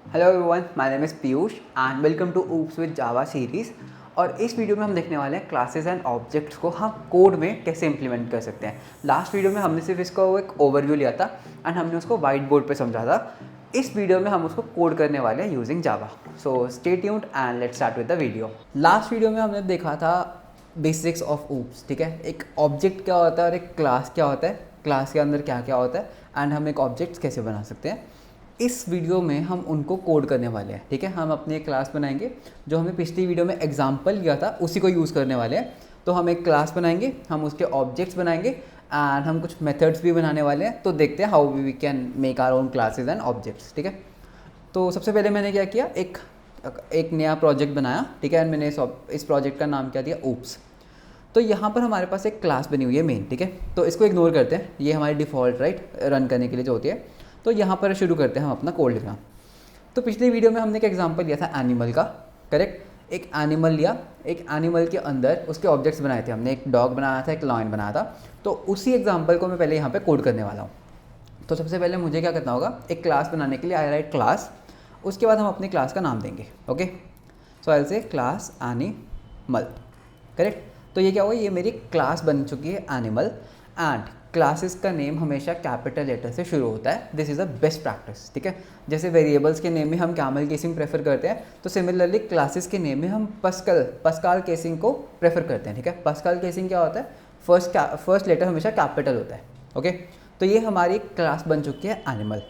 Hello everyone, my name is Piyush and welcome to oops with Java series. और इस video में हम देखने वाले हैं क्लासेस एंड ऑब्जेक्ट्स को हम कोड में कैसे इंप्लीमेंट कर सकते हैं। लास्ट वीडियो में हमने सिर्फ इसका एक ओवरव्यू लिया था एंड हमने उसको वाइट बोर्ड पे समझा था। इस वीडियो में हम उसको कोड करने वाले हैं using Java. So stay tuned and let's start with the video. Last video में हमने देखा था बेसिक्स ऑफ ऊप्स, ठीक है। एक ऑब्जेक्ट क्या होता है और एक क्लास क्या होता है, क्लास के अंदर क्या क्या होता है एंड हम एक ऑब्जेक्ट कैसे बना सकते हैं। इस वीडियो में हम उनको कोड करने वाले हैं, ठीक है। हम अपनी एक क्लास बनाएंगे जो हमने पिछली वीडियो में एग्जांपल लिया था, उसी को यूज़ करने वाले हैं। तो हम एक क्लास बनाएंगे, हम उसके ऑब्जेक्ट्स बनाएंगे एंड हम कुछ मेथड्स भी बनाने वाले हैं। तो देखते हैं how we can make our own classes and objects, ठीक है। तो सबसे पहले मैंने क्या किया, एक नया प्रोजेक्ट बनाया, ठीक है। एंड मैंने इस प्रोजेक्ट का नाम क्या दिया, ऊप्स। तो यहाँ पर हमारे पास एक क्लास बनी हुई है मेन, ठीक है। तो इसको इग्नोर करते हैं, ये हमारी डिफ़ॉल्ट रन करने के लिए जो होती है। तो यहाँ पर शुरू करते हैं हम अपना कोड लिखना। तो पिछली वीडियो में हमने एक एग्जांपल लिया था एनिमल का, करेक्ट। एक एनिमल लिया, एक एनिमल के अंदर उसके ऑब्जेक्ट्स बनाए थे हमने, एक डॉग बनाया था, एक लायन बनाया था। तो उसी एग्जांपल को मैं पहले यहाँ पे कोड करने वाला हूँ। तो सबसे पहले मुझे क्या करना होगा, एक क्लास बनाने के लिए आई राइट क्लास, उसके बाद हम अपनी क्लास का नाम देंगे, ओके। सो आई से क्लास एनिमल, करेक्ट। तो ये क्या हुआ, ये मेरी क्लास बन चुकी है एनिमल। एंड क्लासेस का नेम हमेशा कैपिटल लेटर से शुरू होता है, this is a best practice, ठीक है। जैसे वेरिएबल्स के नेम में हम कैमल केसिंग प्रेफर करते हैं, तो सिमिलरली क्लासेस के नेम में हम पस्कल केसिंग को प्रेफर करते हैं, ठीक है। पस्कल केसिंग क्या होता है, फर्स्ट लेटर हमेशा कैपिटल होता है, ओके। तो ये हमारी क्लास बन चुकी है एनिमल।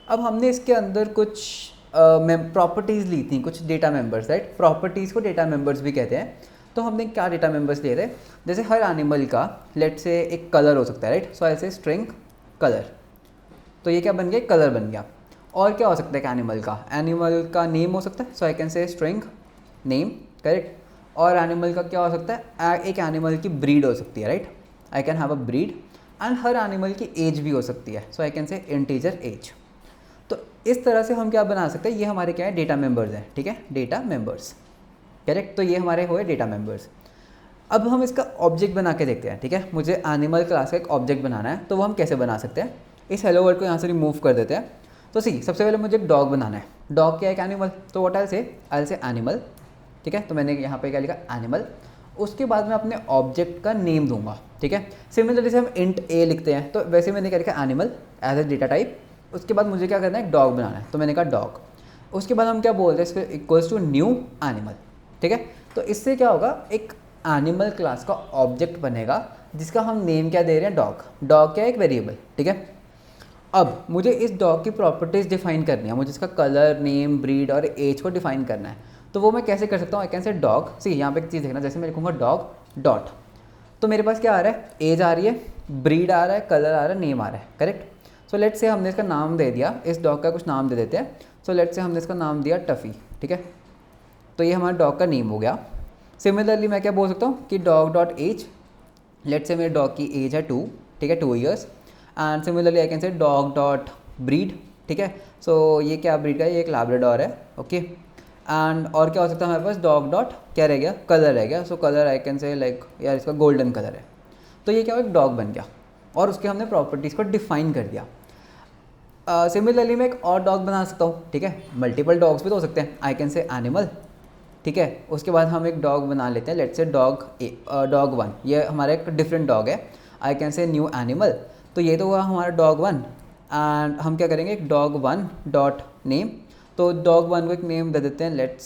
अब हमने इसके अंदर कुछ प्रॉपर्टीज़ ली थी, कुछ डेटा मेंबर्स, राइट। प्रॉपर्टीज़ को डेटा मेंबर्स भी कहते हैं। तो हमने क्या डेटा मेंबर्स लिए थे, जैसे हर एनिमल का लेट से एक कलर हो सकता है, राइट। सो ऐसे स्ट्रिंग कलर, तो ये क्या बन गया, कलर बन गया। और क्या हो सकता है, एनिमल का नेम हो सकता है, so I can say string name, correct. और एनिमल का क्या हो सकता है, एक एनिमल की ब्रीड हो सकती है, right. I can have a breed. And हर एनिमल की एज भी हो सकती है, so I can say integer age. तो इस तरह से हम क्या बना सकते हैं, ये हमारे क्या है, डेटा मेंबर्स हैं, ठीक है, डेटा मेंबर्स, करेक्ट। तो ये हमारे हुए डेटा मेंबर्स। अब हम इसका ऑब्जेक्ट बना के देखते हैं, ठीक है। मुझे एनिमल क्लास का एक ऑब्जेक्ट बनाना है, तो वो हम कैसे बना सकते हैं। इस हेलो वर्ड को यहाँ से रिमूव कर देते हैं। तो सी सबसे पहले मुझे एक डॉग बनाना है। डॉग क्या है, एक एनिमल। तो व्हाट आई से एनिमल, ठीक है। तो मैंने यहाँ पे क्या लिखा, एनिमल। उसके बाद मैं अपने ऑब्जेक्ट का नेम दूंगा, ठीक है। सिमिलर जैसे हम इंट ए लिखते हैं, तो वैसे मैंने क्या लिखा, animal as a data type. उसके बाद मुझे क्या करना है, एक डॉग बनाना है, तो मैंने कहा डॉग। उसके बाद हम क्या बोलते हैं, इसको इक्वल्स टू न्यू एनिमल, ठीक है। तो इससे क्या होगा, एक एनिमल क्लास का ऑब्जेक्ट बनेगा जिसका हम नेम क्या दे रहे हैं, डॉग। डॉग क्या है, एक वेरिएबल, ठीक है। अब मुझे इस डॉग की प्रॉपर्टीज़ डिफाइन करनी है, मुझे इसका कलर, नेम, ब्रीड और एज को डिफाइन करना है। तो वो मैं कैसे कर सकता हूँ, आई कैन से डॉग, सी यहाँ पे एक चीज़ देखना, जैसे मैं लिखूँगा डॉग डॉट, तो मेरे पास क्या आ रहा है, एज आ रही है, ब्रीड आ रहा है, कलर आ रहा है, नेम आ रहा है, करेक्ट। सो लेट से हमने इसका नाम दे दिया, इस डॉग का कुछ नाम दे देते हैं। सो लेट से हमने इसका नाम दिया टफ़ी, ठीक है। तो ये हमारा डॉग का नेम हो गया। सिमिलरली मैं क्या बोल सकता हूँ कि डॉग डॉट एज, लेट से मेरे डॉग की एज है 2, ठीक है, 2 years. And similarly I can say dog dot breed, ठीक है। सो ये क्या ब्रीड का है, ये एक लैब्राडोर है, ओके। एंड और क्या हो सकता है हमारे पास, डॉग डॉट क्या रह गया, कलर रह गया। So colour I can say like यार इसका गोल्डन कलर है। तो ये क्या हो, एक डॉग बन गया और उसके हमने प्रॉपर्टीज़ को डिफाइन कर दिया। सिमिलरली मैं एक और डॉग बना सकता हूँ, ठीक है। मल्टीपल डॉग्स भी तो हो सकते हैं, आई कैन से एनिमल, ठीक है। उसके बाद हम एक डॉग बना लेते हैं, लेट्स से डॉग 1, ये हमारा एक डिफरेंट डॉग है, आई कैन से न्यू एनिमल। तो ये तो हुआ हमारा डॉग 1। एंड हम क्या करेंगे, एक डॉग 1 डॉट नेम, तो डॉग 1 को एक नेम दे देते हैं, लेट्स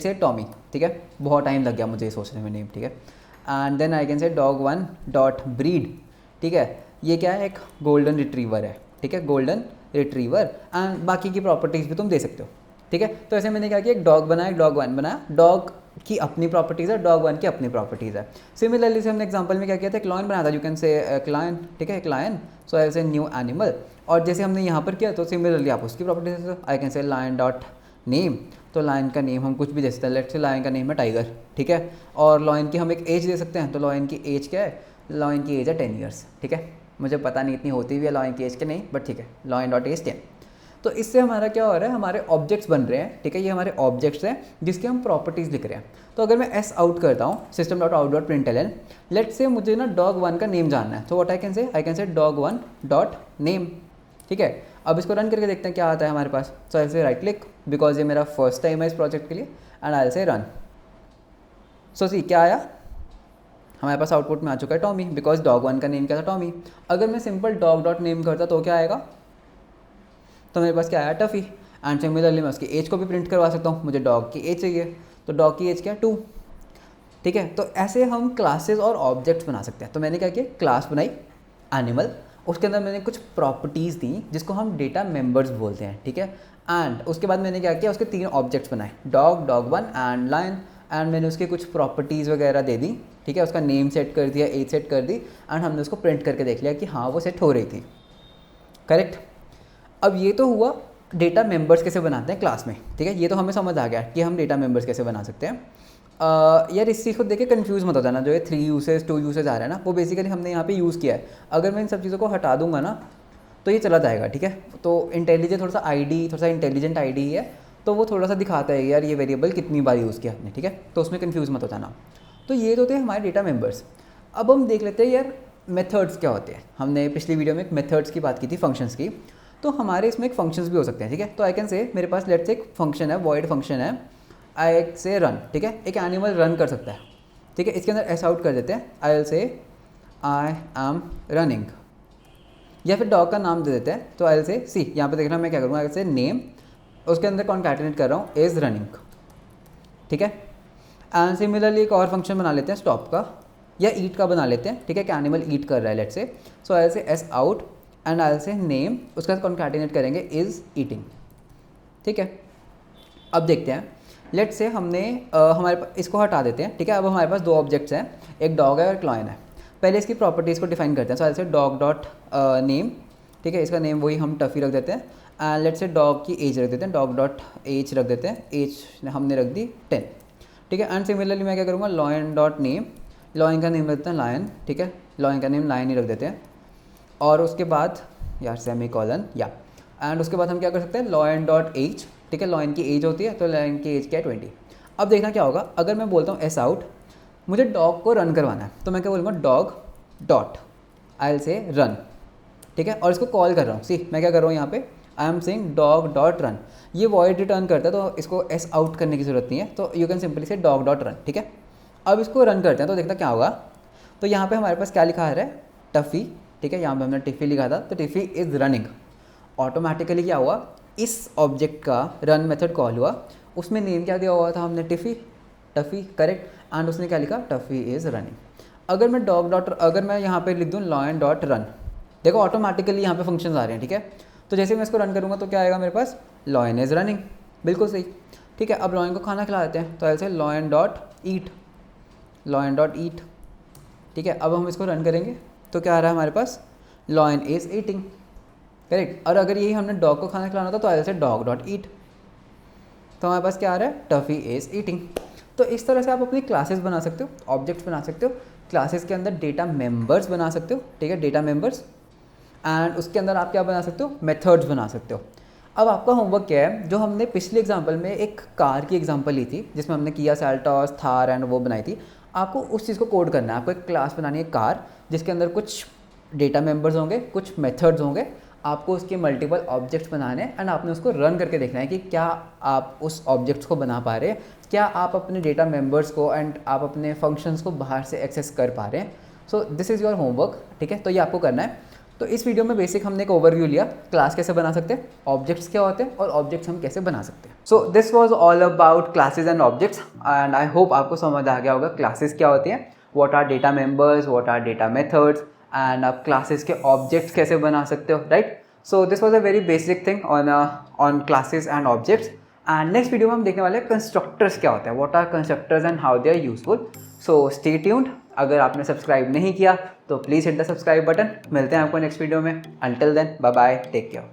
से टॉमी, ठीक है। बहुत टाइम लग गया मुझे ये सोचने में नेम, ठीक है। And then I can say dog 1 dot breed, ठीक है। ये क्या है, एक गोल्डन रिट्रीवर है, ठीक है, गोल्डन रिट्रीवर। एंड बाकी की प्रॉपर्टीज़ भी तुम दे सकते हो, ठीक है। तो ऐसे मैंने क्या किया, एक डॉग बनाया, एक डॉग 1 बनाया। डॉग की अपनी प्रॉपर्टीज़ है, डॉग 1 की अपनी प्रॉपर्टीज़ है। सिमिलरली से हमने एग्जांपल में क्या किया था, एक लायन बनाया था, यू कैन से एक लायन, ठीक है, एक लायन। सो आई से न्यू एनिमल। और जैसे हमने यहाँ पर किया, तो सिमिलरली आप उसकी properties, I can say lion dot name. तो लायन का नेम हम कुछ भी दे सकते हैं, लेट्स से लायन का नेम है टाइगर, ठीक है। और लायन की हम एक एज दे सकते हैं, तो लायन की एज क्या है, लायन की एज है 10 ईयर्स, ठीक है। मुझे पता नहीं इतनी होती भी है लॉइन की एज के नहीं, बट ठीक है, लॉइन डॉट एज 10। तो इससे हमारा क्या हो रहा है, हमारे ऑब्जेक्ट्स बन रहे हैं, ठीक है। ये हमारे ऑब्जेक्ट्स हैं जिसके हम प्रॉपर्टीज़ लिख रहे हैं। तो अगर मैं एस आउट करता हूँ, system dot out dot println, let's say मुझे ना डॉग 1 का नेम जानना है, तो what I can say dog 1 dot name, ठीक है, अब इसको रन करके देखते हैं क्या आता है हमारे पास। सो आई से राइट क्लिक बिकॉज ये मेरा फर्स्ट टाइम है इस प्रोजेक्ट के लिए, एंड आई से रन। सो सी क्या आया हमारे पास आउटपुट में आ चुका है टॉमी, बिकॉज डॉग वन का नेम क्या था टॉमी। अगर मैं सिंपल डॉग डॉट नेम करता तो क्या आएगा, तो मेरे पास क्या आया टफ़ी। एंड सिमिलरली मैं उसकी एज को भी प्रिंट करवा सकता हूँ, मुझे डॉग की एज चाहिए तो डॉग की एज क्या है 2। ठीक है, तो ऐसे हम क्लासेस और ऑब्जेक्ट्स बना सकते हैं। तो मैंने क्या किया, क्लास बनाई एनिमल, उसके अंदर मैंने कुछ प्रॉपर्टीज़ दी जिसको हम डेटा मेंबर्स बोलते हैं। ठीक है, एंड उसके बाद मैंने क्या किया, उसके 3 ऑब्जेक्ट्स बनाए, dog, dog one and lion. And मैंने उसके कुछ प्रॉपर्टीज़ वगैरह दे दी। ठीक है, उसका नेम सेट कर दिया, एज सेट कर दी, एंड हमने उसको प्रिंट करके देख लिया कि हाँ वो सेट हो रही थी। करेक्ट। अब ये तो हुआ डेटा मेंबर्स कैसे बनाते हैं क्लास में। ठीक है, ये तो हमें समझ आ गया कि हम डेटा मेंबर्स कैसे बना सकते हैं। यार इस चीज़ को देख के कन्फ्यूज़ मत हो जाना, जो ये 3 यूसेज 2 यूसेज आ रहा है ना, वो बेसिकली हमने यहाँ पे यूज़ किया है। अगर मैं इन सब चीज़ों को हटा दूंगा ना तो ये चला जाएगा। ठीक है, तो इंटेलिजेंट थोड़ा सा इंटेलिजेंट आईडी ही है, तो वो थोड़ा सा दिखाता है यार ये वेरिएबल कितनी बार यूज़ किया आपने। ठीक है, तो उसमें कन्फ्यूज़ मत हो जाना। तो ये तो थे हमारे डेटा मेंबर्स। अब हम देख लेते हैं यार मेथड्स क्या होते हैं। हमने पिछली वीडियो में एक मेथड्स की बात की थी, फंक्शंस की, तो हमारे इसमें एक फंक्शंस भी हो सकते हैं। ठीक है, तो आई कैन से मेरे पास लेट्स से एक फंक्शन है, वॉइड फंक्शन है, आई से रन। ठीक है, एक एनिमल रन कर सकता है। ठीक है, इसके अंदर एस आउट कर देते हैं, I will say I am running, या फिर डॉग का नाम दे देते हैं, तो आई विल से सी, यहाँ पे देखना मैं क्या करूँगा, आई विल से नेम, उसके अंदर कॉन्कैटिनेट कर रहा हूँ इज़ रनिंग। ठीक है, एंड सिमिलरली एक और फंक्शन बना लेते हैं स्टॉप का या ईट का बना लेते हैं। ठीक है, कि एनिमल ईट कर रहा है let's say, so I will say S out and I will say name, उसका कॉन्कैटिनेट करेंगे इज़ ईटिंग। ठीक है, अब देखते हैं, लेट्स से हमने हमारे इसको हटा देते हैं। ठीक है, अब हमारे पास 2 ऑब्जेक्ट्स हैं, एक डॉग है और एक लॉयन है। पहले इसकी प्रॉपर्टीज़ को डिफाइन करते हैं। सो ऐसे डॉग डॉट नेम, ठीक है, इसका नेम वही हम टफ़ी रख देते हैं, एंड लेट्स से डॉग की एज रख देते हैं, डॉग डॉट एज रख देते हैं, एज हमने रख दी 10। ठीक है, एंड सिमिलरली मैं क्या करूँगा, लॉयन डॉट नेम, लॉयन का नेम रख देते हैं लायन। ठीक है, लॉयन का नेम लायन ही रख देते हैं, और उसके बाद यार सेमी कॉलन या, एंड उसके बाद हम क्या कर सकते हैं, लॉयन डॉट एज। ठीक है, लॉयन की एज होती है, तो लॉयन की एज क्या है 20। अब देखना क्या होगा, अगर मैं बोलता हूँ एस आउट, मुझे डॉग को रन करवाना है, तो मैं क्या बोलूँगा, dog dot I will say run. ठीक है, और इसको कॉल कर रहा हूँ, सी मैं क्या कर रहा हूँ यहाँ पे, I am saying dog dot run. ये वॉइड रिटर्न करता है, तो इसको एस आउट करने की ज़रूरत नहीं है, तो यू कैन सिंपली से डॉग डॉट रन। ठीक है, अब इसको रन करते हैं तो देखना क्या होगा। तो यहाँ पे हमारे पास क्या लिखा आ रहा है, टफ़ी। ठीक है, यहाँ पे हमने टिफ़ी लिखा था, तो टिफ़ी इज़ रनिंग। ऑटोमेटिकली क्या हुआ, इस ऑब्जेक्ट का रन मेथड कॉल हुआ, उसमें नेम क्या दिया हुआ था हमने, टिफ़ी, टफ़ी, करेक्ट, एंड उसने क्या लिखा, टफ़ी इज़ रनिंग। अगर मैं डॉग डॉट, अगर मैं यहाँ पे लिख दूँ लॉयन डॉट रन, देखो ऑटोमेटिकली यहाँ पे फंक्शंस आ रहे हैं। ठीक है, तो जैसे मैं इसको रन करूँगा तो क्या आएगा मेरे पास, लॉयन इज़ रनिंग, बिल्कुल सही। ठीक है, अब लॉयन को खाना खिला देते हैं, तो ऐसे लॉयन डॉट ईट, लॉयन डॉट ईट। ठीक है, अब हम इसको रन करेंगे तो क्या आ रहा है हमारे पास, लॉयन इज़ ईटिंग, करेक्ट। और अगर यही हमने डॉग को खाना खिलाना था तो ऐसे डॉग डॉट ईट, तो हमारे पास क्या आ रहा है, टफ़ी इज़ ईटिंग। तो इस तरह से आप अपनी क्लासेस बना सकते हो, ऑब्जेक्ट्स बना सकते हो, क्लासेस के अंदर डेटा मेंबर्स बना सकते हो। ठीक है, डेटा मेंबर्स, एंड उसके अंदर आप क्या बना सकते हो, मेथड्स बना सकते हो। अब आपका होमवर्क क्या है, जो हमने पिछले एग्जाम्पल में एक कार की एग्जाम्पल ली थी जिसमें हमने किया सेल्टॉस, थार एंड वो बनाई थी, आपको उस चीज़ को कोड करना है। आपको एक क्लास बनानी है कार, जिसके अंदर कुछ डेटा मेंबर्स होंगे, कुछ मेथड्स होंगे, आपको उसके मल्टीपल ऑब्जेक्ट्स बनाने हैं, एंड आपने उसको रन करके देखना है कि क्या आप उस ऑब्जेक्ट्स को बना पा रहे हैं, क्या आप अपने डेटा मेंबर्स को एंड आप अपने फंक्शंस को बाहर से एक्सेस कर पा रहे हैं। So this is your homework. ठीक है, तो ये आपको करना है। तो इस वीडियो में बेसिक हमने एक ओवरव्यू लिया, क्लास कैसे बना सकते हैं, ऑब्जेक्ट्स क्या होते हैं और ऑब्जेक्ट्स हम कैसे बना सकते हैं। So this was all about classes and objects, and I hope आपको समझ आ गया होगा क्लासेस क्या होती हैं, what are data members, what are data methods, and आप क्लासेस के ऑब्जेक्ट्स कैसे बना सकते हो, right. So this was a very basic thing on classes and objects. And next video में हम देखने वाले हैं कंस्ट्रक्टर्स क्या होते हैं, what are constructors and how they are useful. So stay tuned. अगर आपने सब्सक्राइब नहीं किया तो please hit the subscribe button. मिलते हैं आपको नेक्स्ट वीडियो में। Until then, bye bye, take care.